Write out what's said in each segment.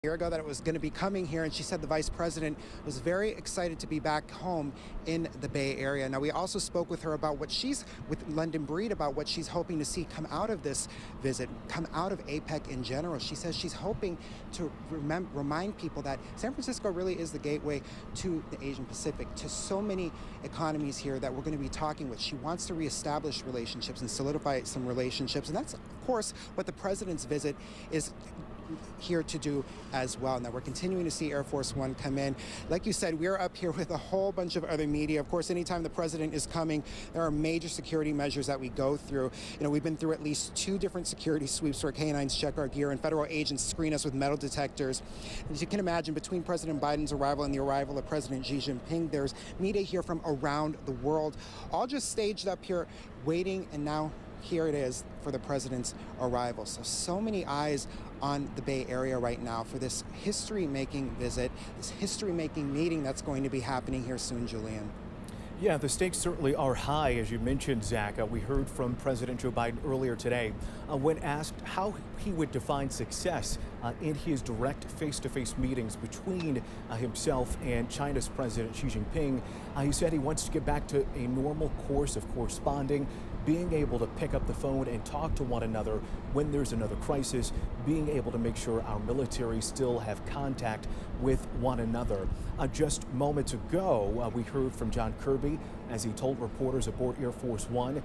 year ago that it was going to be coming here, and she said the vice president was very excited to be back home in the Bay Area. Now, we also spoke with her about with London Breed, about what she's hoping to see come out of this visit, come out of APEC in general. She says she's hoping to remind people that San Francisco really is the gateway to the Asian Pacific, to so many economies here that we're going to be talking with. She wants to reestablish relationships and solidify some relationships, and that's, of course, what the president's visit is here to do as well. Now, we're continuing to see Air Force One come in. Like you said, we're up here with a whole bunch of other media. Of course, anytime the president is coming, there are major security measures that we go through. You know, we've been through at least 2 different security sweeps where canines check our gear and federal agents screen us with metal detectors. As you can imagine, between President Biden's arrival and the arrival of President Xi Jinping, there's media here from around the world, all just staged up here, waiting, and now here it is for the president's arrival. So many eyes on the Bay Area right now for this history-making visit, this history-making meeting that's going to be happening here soon, Julian. Yeah, the stakes certainly are high, as you mentioned, Zach. We heard from President Joe Biden earlier today when asked how he would define success in his direct face-to-face meetings between himself and China's President Xi Jinping. He said he wants to get back to a normal course of corresponding, being able to pick up the phone and talk to one another when there's another crisis, being able to make sure our military still have contact with one another. Just moments ago, we heard from John Kirby as he told reporters aboard Air Force One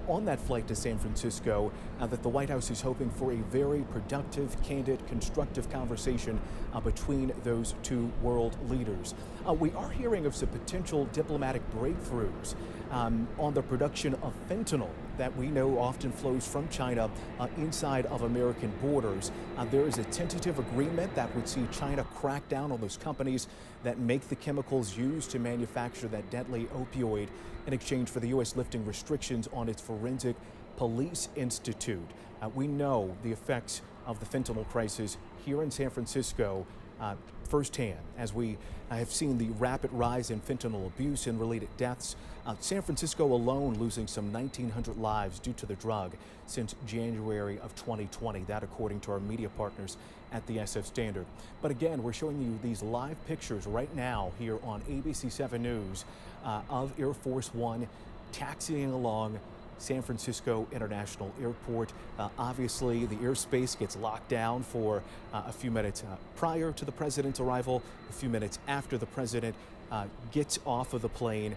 on that flight to San Francisco that the White House is hoping for a very productive, candid, constructive conversation between those 2 world leaders. We are hearing of some potential diplomatic breakthroughs on the production of fentanyl that we know often flows from China inside of American borders. There is a tentative agreement that would see China crack down on those companies that make the chemicals used to manufacture that deadly opioid in exchange for the U.S. lifting restrictions on its Forensic Police Institute. We know the effects of the fentanyl crisis here in San Francisco firsthand, as we have seen the rapid rise in fentanyl abuse and related deaths. San Francisco alone losing some 1,900 lives due to the drug since January of 2020. That according to our media partners at the SF Standard. But again, we're showing you these live pictures right now here on ABC 7 News of Air Force One taxiing along San Francisco International Airport. Obviously, the airspace gets locked down for a few minutes prior to the president's arrival, a few minutes after the president gets off of the plane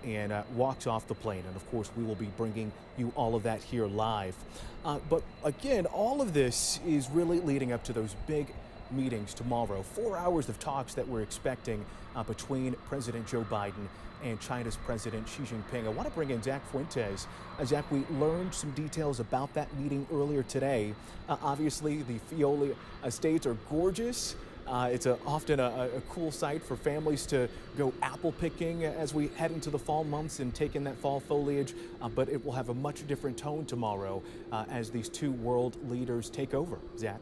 and walks off the plane. And of course, we will be bringing you all of that here live. But again, all of this is really leading up to those big meetings tomorrow. 4 hours of talks that we're expecting between President Joe Biden and China's President Xi Jinping. I want to bring in Zach Fuentes. Zach, we learned some details about that meeting earlier today. Obviously, the Fioli Estates are gorgeous. It's often a cool sight for families to go apple picking as we head into the fall months and take in that fall foliage. But it will have a much different tone tomorrow as these 2 world leaders take over. Zach?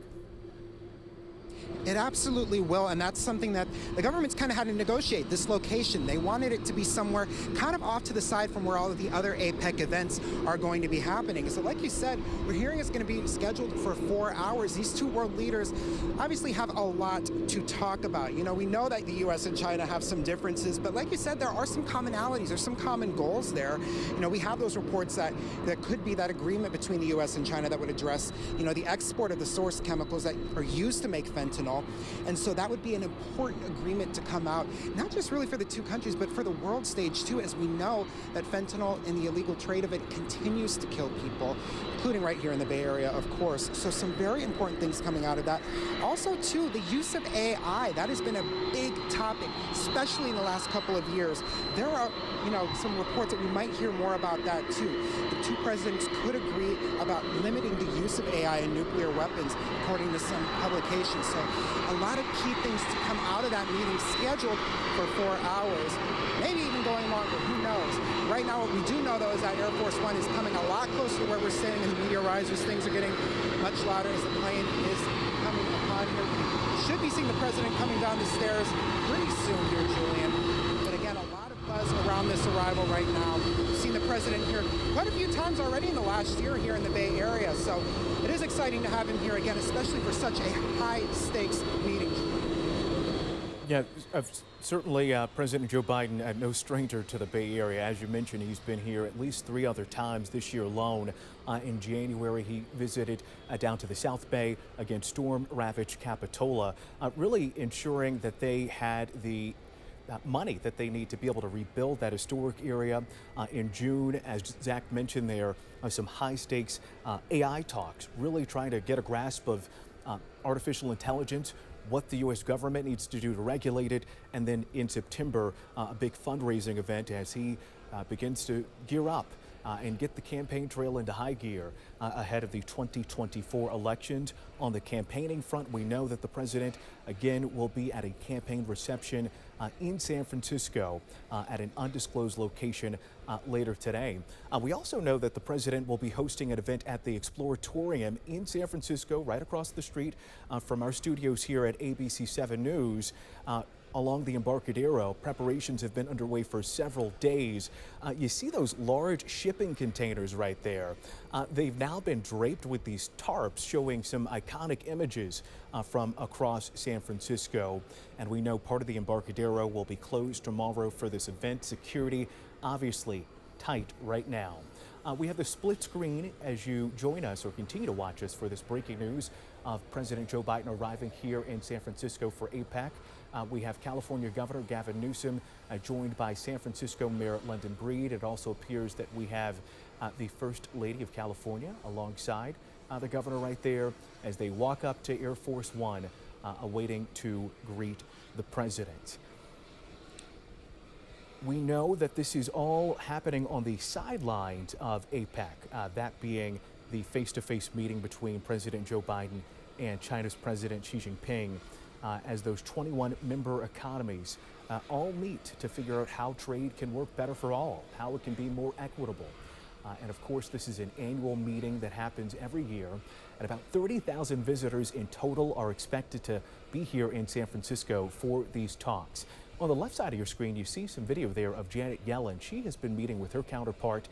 It absolutely will, and that's something that the government's kind of had to negotiate, this location. They wanted it to be somewhere kind of off to the side from where all of the other APEC events are going to be happening. So like you said, we're hearing it's going to be scheduled for 4 hours. These 2 world leaders obviously have a lot to talk about. You know, we know that the U.S. and China have some differences, but like you said, there are some commonalities. There's some common goals there. You know, we have those reports that there could be that agreement between the U.S. and China that would address, you know, the export of the source chemicals that are used to make fentanyl. And so that would be an important agreement to come out, not just really for the 2 countries, but for the world stage too, as we know that fentanyl and the illegal trade of it continues to kill people, including right here in the Bay Area, of course. So some very important things coming out of that. Also too, the use of AI, that has been a big topic, especially in the last couple of years. There are, you know, some reports that we might hear more about that too. The 2 presidents could agree about limiting the use of AI in nuclear weapons, according to some publications. So a lot of key things to come out of that meeting scheduled for 4 hours, maybe even going longer, who knows. Right now, what we do know, though, is that Air Force One is coming a lot closer to where we're sitting in the media risers. Things are getting much louder as the plane is coming upon here. We should be seeing the president coming down the stairs pretty soon here, Julian. But again, a lot of buzz around this arrival right now. We've seen the president here quite a few times already in the last year here in the Bay Area. So it is exciting to have him here again, especially for such a high-stakes meeting. Yeah, certainly President Joe Biden, no stranger to the Bay Area. As you mentioned, he's been here at least 3 other times this year alone. In January, he visited down to the South Bay, again, storm-ravaged Capitola, really ensuring that they had the money that they need to be able to rebuild that historic area. In June, as Zach mentioned, there are some high-stakes AI talks, really trying to get a grasp of artificial intelligence, what the U.S. government needs to do to regulate it, and then in September, a big fundraising event as he begins to gear up and get the campaign trail into high gear ahead of the 2024 elections. On the campaigning front, we know that the president, again, will be at a campaign reception in San Francisco at an undisclosed location later today. We also know that the president will be hosting an event at the Exploratorium in San Francisco, right across the street from our studios here at ABC 7 News. Along the Embarcadero, preparations have been underway for several days. You see those large shipping containers right there. They've now been draped with these tarps showing some iconic images from across San Francisco. And we know part of the Embarcadero will be closed tomorrow for this event. Security obviously tight right now. We have the split screen as you join us or continue to watch us for this breaking news of President Joe Biden arriving here in San Francisco for APEC. We have California Governor Gavin Newsom joined by San Francisco Mayor London Breed. It also appears that we have the First Lady of California alongside the governor right there as they walk up to Air Force One, awaiting to greet the president. We know that this is all happening on the sidelines of APEC, that being the face-to-face meeting between President Joe Biden and China's President Xi Jinping, as those 21 member economies all meet to figure out how trade can work better for all, how it can be more equitable. And of course, this is an annual meeting that happens every year, and about 30,000 visitors in total are expected to be here in San Francisco for these talks. On the left side of your screen, you see some video there of Janet Yellen. She has been meeting with her counterpart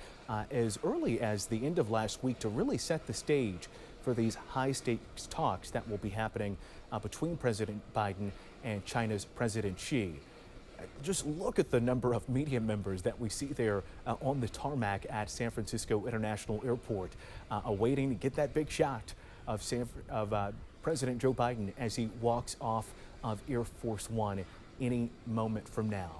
as early as the end of last week to really set the stage for these high-stakes talks that will be happening between President Biden and China's President Xi. Just look at the number of media members that we see there on the tarmac at San Francisco International Airport, awaiting to get that big shot of President Joe Biden as he walks off of Air Force One any moment from now.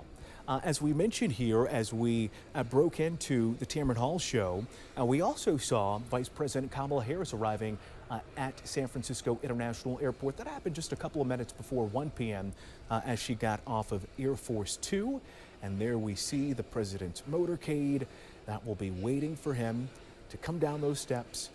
As we mentioned here, as we broke into the Tamron Hall show, we also saw Vice President Kamala Harris arriving at San Francisco International Airport. That happened just a couple of minutes before 1 p.m. As she got off of Air Force Two. And there we see the president's motorcade that will be waiting for him to come down those steps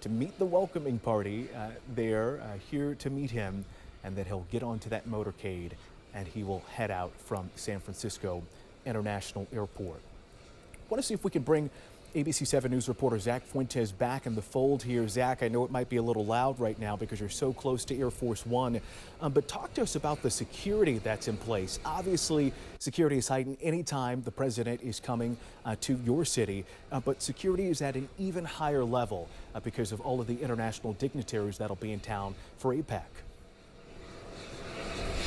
to meet the welcoming party here to meet him, and then he'll get onto that motorcade and he will head out from San Francisco International Airport. I want to see if we can bring ABC 7 News reporter Zach Fuentes back in the fold here. Zach, I know it might be a little loud right now because you're so close to Air Force One, but talk to us about the security that's in place. Obviously, security is heightened anytime the president is coming to your city, but security is at an even higher level because of all of the international dignitaries that'll be in town for APEC.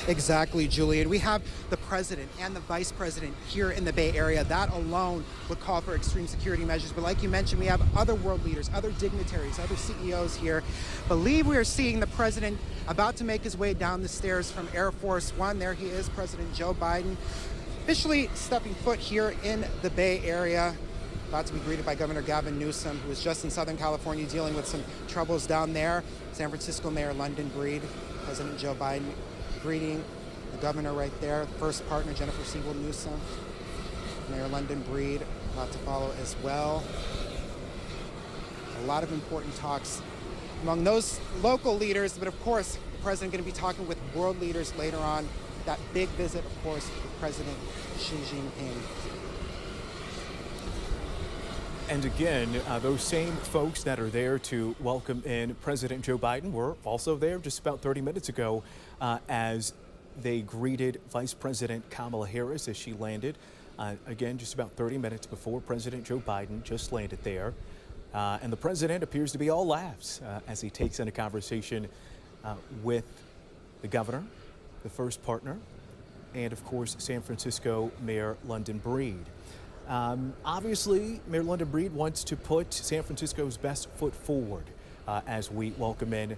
Exactly, Julian. We have the president and the vice president here in the Bay Area. That alone would call for extreme security measures. But like you mentioned, we have other world leaders, other dignitaries, other CEOs here. Believe we are seeing the president about to make his way down the stairs from Air Force One. There he is, President Joe Biden, officially stepping foot here in the Bay Area. About to be greeted by Governor Gavin Newsom, who is just in Southern California dealing with some troubles down there. San Francisco Mayor London Breed, President Joe Biden greeting the governor right there. First partner, Jennifer Siebel Newsom. Mayor London Breed about to follow as well. A lot of important talks among those local leaders, but of course, the president going to be talking with world leaders later on. That big visit, of course, with President Xi Jinping. And again, those same folks that are there to welcome in President Joe Biden were also there just about 30 minutes ago as they greeted Vice President Kamala Harris as she landed. Again, just about 30 minutes before President Joe Biden just landed there. And the president appears to be all laughs as he takes in a conversation with the governor, the first partner, and of course, San Francisco Mayor London Breed. Obviously, Mayor London Breed wants to put San Francisco's best foot forward as we welcome in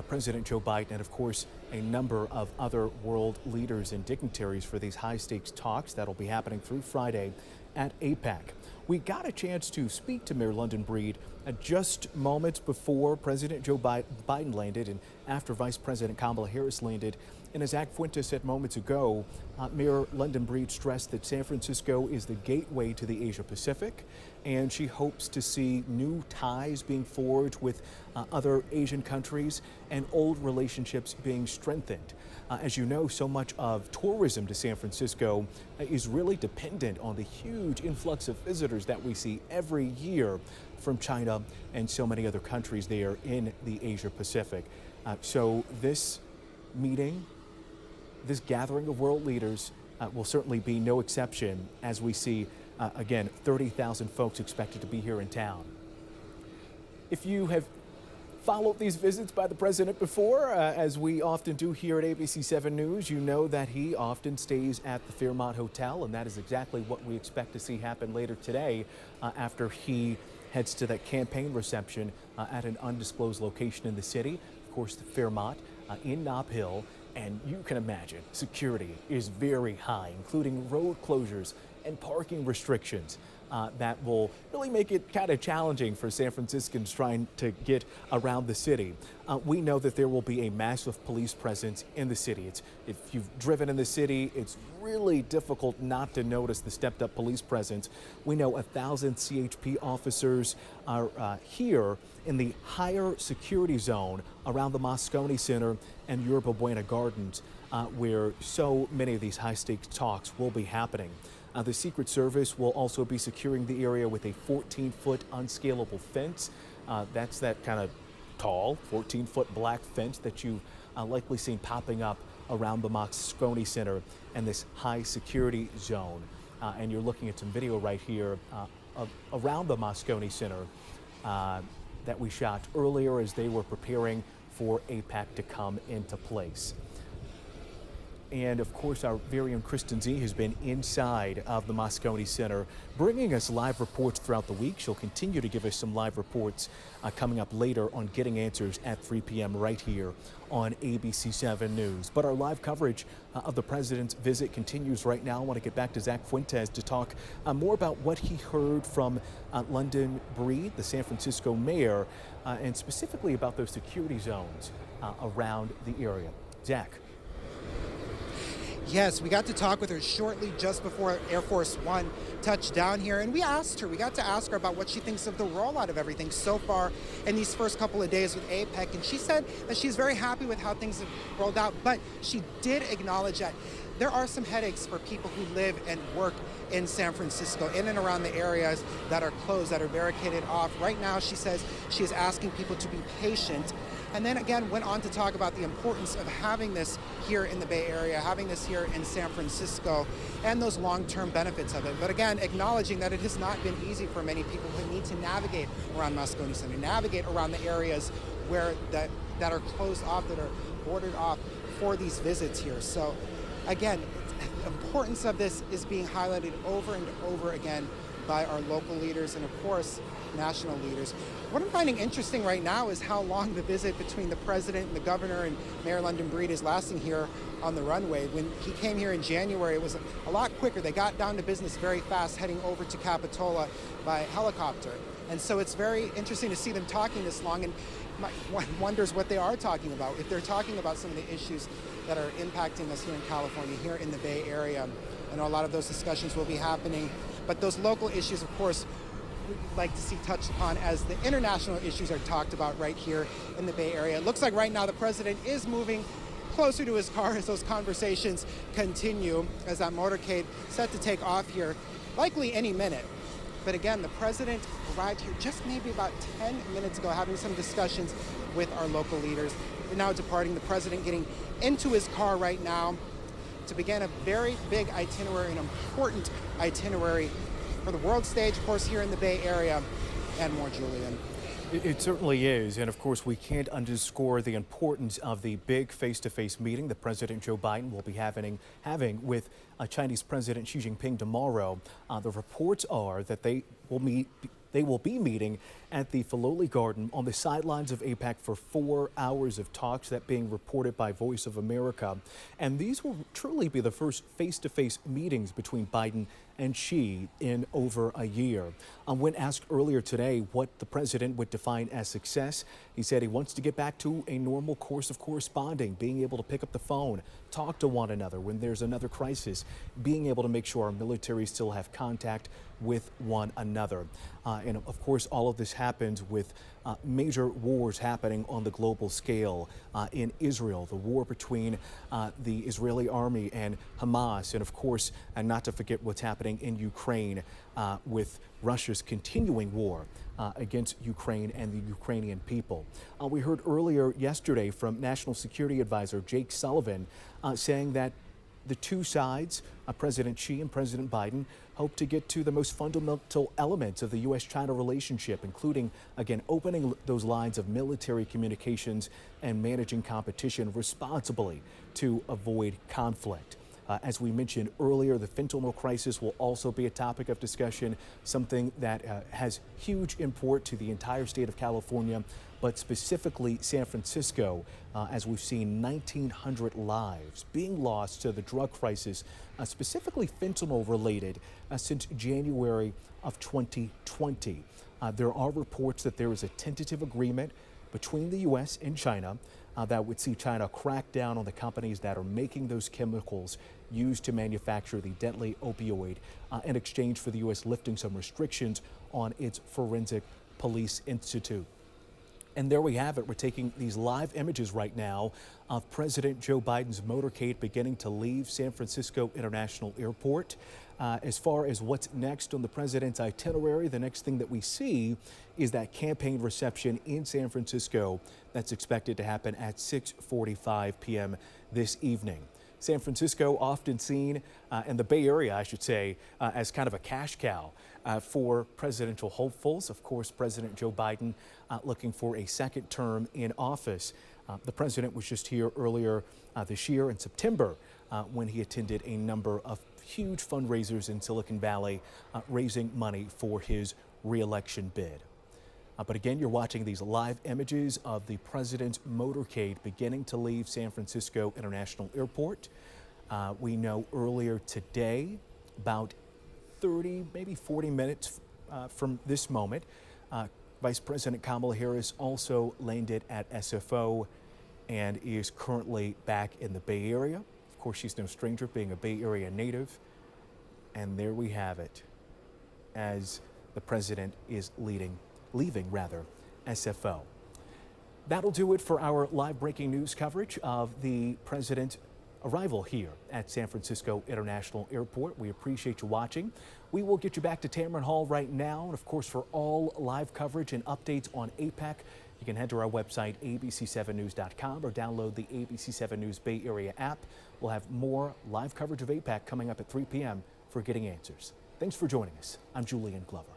President Joe Biden and, of course, a number of other world leaders and dignitaries for these high-stakes talks that'll be happening through Friday at APEC. We got a chance to speak to Mayor London Breed just moments before President Joe Biden landed and after Vice President Kamala Harris landed. And as Zach Fuentes said moments ago, Mayor London Breed stressed that San Francisco is the gateway to the Asia Pacific, and she hopes to see new ties being forged with other Asian countries and old relationships being strengthened. As you know, so much of tourism to San Francisco is really dependent on the huge influx of visitors that we see every year from China and so many other countries there in the Asia Pacific. So this meeting, this gathering of world leaders will certainly be no exception as we see, again, 30,000 folks expected to be here in town. If you have followed these visits by the president before, as we often do here at ABC 7 News, you know that he often stays at the Fairmont Hotel, and that is exactly what we expect to see happen later today after he heads to that campaign reception at an undisclosed location in the city. Of course, the Fairmont in Nob Hill. And you can imagine security is very high, including road closures and parking restrictions that will really make it kind of challenging for San Franciscans trying to get around the city. We know that there will be a massive police presence in the city. If you've driven in the city, it's really difficult not to notice the stepped up police presence. We know 1,000 CHP officers are here in the higher security zone around the Moscone Center and Yerba Buena Gardens, where so many of these high-stakes talks will be happening. The Secret Service will also be securing the area with a 14-foot unscalable fence. That's that kind of tall, 14-foot black fence that you've likely seen popping up around the Moscone Center and this high security zone. And you're looking at some video right here around the Moscone Center that we shot earlier as they were preparing for APEC to come into place. And of course, our very own Kristen Z has been inside of the Moscone Center, bringing us live reports throughout the week. She'll continue to give us some live reports coming up later on Getting Answers at 3 p.m. right here on ABC 7 News. But our live coverage of the president's visit continues right now. I want to get back to Zach Fuentes to talk more about what he heard from London Breed, the San Francisco mayor, and specifically about those security zones around the area. Zach. Yes, we got to talk with her shortly just before Air Force One touched down here, and we got to ask her about what she thinks of the rollout of everything so far in these first couple of days with APEC, and she said that she's very happy with how things have rolled out, but she did acknowledge that there are some headaches for people who live and work in San Francisco, in and around the areas that are closed, that are barricaded off. Right now, she says she is asking people to be patient, and then again went on to talk about the importance of having this here in the Bay Area, having this here in San Francisco, and those long-term benefits of it. But again, acknowledging that it has not been easy for many people who need to navigate around Moscone Center, navigate around the areas where that are closed off, that are bordered off for these visits here. So again, the importance of this is being highlighted over and over again by our local leaders and, of course, national leaders. What I'm finding interesting right now is how long the visit between the president and the governor and Mayor London Breed is lasting here on the runway. When he came here in January, it was a lot quicker. They got down to business very fast, heading over to Capitola by helicopter. And so it's very interesting to see them talking this long, and one wonders what they are talking about. If they're talking about some of the issues that are impacting us here in California, here in the Bay Area. I know a lot of those discussions will be happening, but those local issues, of course, we'd like to see touched upon as the international issues are talked about right here in the Bay Area. It looks like right now the president is moving closer to his car as those conversations continue, as that motorcade set to take off here, likely any minute. But again, the president arrived here just maybe about 10 minutes ago, having some discussions with our local leaders. We're now departing, the president getting into his car right now to begin a very big itinerary, an important itinerary for the world stage, of course, here in the Bay Area, and more, Julian. It certainly is. And of course, we can't underscore the importance of the big face-to-face meeting that President Joe Biden will be having with Chinese President Xi Jinping tomorrow. The reports are that they will be meeting at the Filoli Garden on the sidelines of APEC for 4 hours of talks, that being reported by Voice of America. And these will truly be the first face-to-face meetings between Biden and Xi in over a year. When asked earlier today what the president would define as success, he said he wants to get back to a normal course of corresponding, being able to pick up the phone, talk to one another when there's another crisis, being able to make sure our military still have contact with one another. And of course, all of this happens with major wars happening on the global scale in Israel, the war between the Israeli army and Hamas, and of course, and not to forget what's happening in Ukraine with Russia's continuing war against Ukraine and the Ukrainian people. We heard earlier yesterday from National Security Advisor Jake Sullivan saying that the two sides, President Xi and President Biden, hope to get to the most fundamental elements of the U.S.-China relationship, including, again, opening those lines of military communications and managing competition responsibly to avoid conflict. As we mentioned earlier, the fentanyl crisis will also be a topic of discussion, something that has huge import to the entire state of California, but specifically San Francisco, as we've seen 1,900 lives being lost to the drug crisis, specifically fentanyl related, since January of 2020. There are reports that there is a tentative agreement between the U.S. and China that would see China crack down on the companies that are making those chemicals used to manufacture the deadly opioid in exchange for the U.S. lifting some restrictions on its Forensic Police Institute. And there we have it. We're taking these live images right now of President Joe Biden's motorcade beginning to leave San Francisco International Airport. As far as what's next on the president's itinerary, the next thing that we see is that campaign reception in San Francisco that's expected to happen at 6:45 p.m. this evening. San Francisco often seen, and the Bay Area, I should say, as kind of a cash cow for presidential hopefuls. Of course, President Joe Biden looking for a second term in office. The president was just here earlier this year in September when he attended a number of huge fundraisers in Silicon Valley, raising money for his re-election bid. But again, you're watching these live images of the president's motorcade beginning to leave San Francisco International Airport. We know earlier today, about 30, maybe 40 minutes from this moment, Vice President Kamala Harris also landed at SFO and is currently back in the Bay Area. Of course, she's no stranger, being a Bay Area native. And there we have it, as the president is leaving SFO. That'll do it for our live breaking news coverage of the president's arrival here at San Francisco International Airport. We appreciate you watching. We will get you back to Tamron Hall right now. And of course, for all live coverage and updates on APEC, you can head to our website, abc7news.com, or download the ABC 7 News Bay Area app. We'll have more live coverage of APEC coming up at 3 p.m. for Getting Answers. Thanks for joining us. I'm Julian Glover.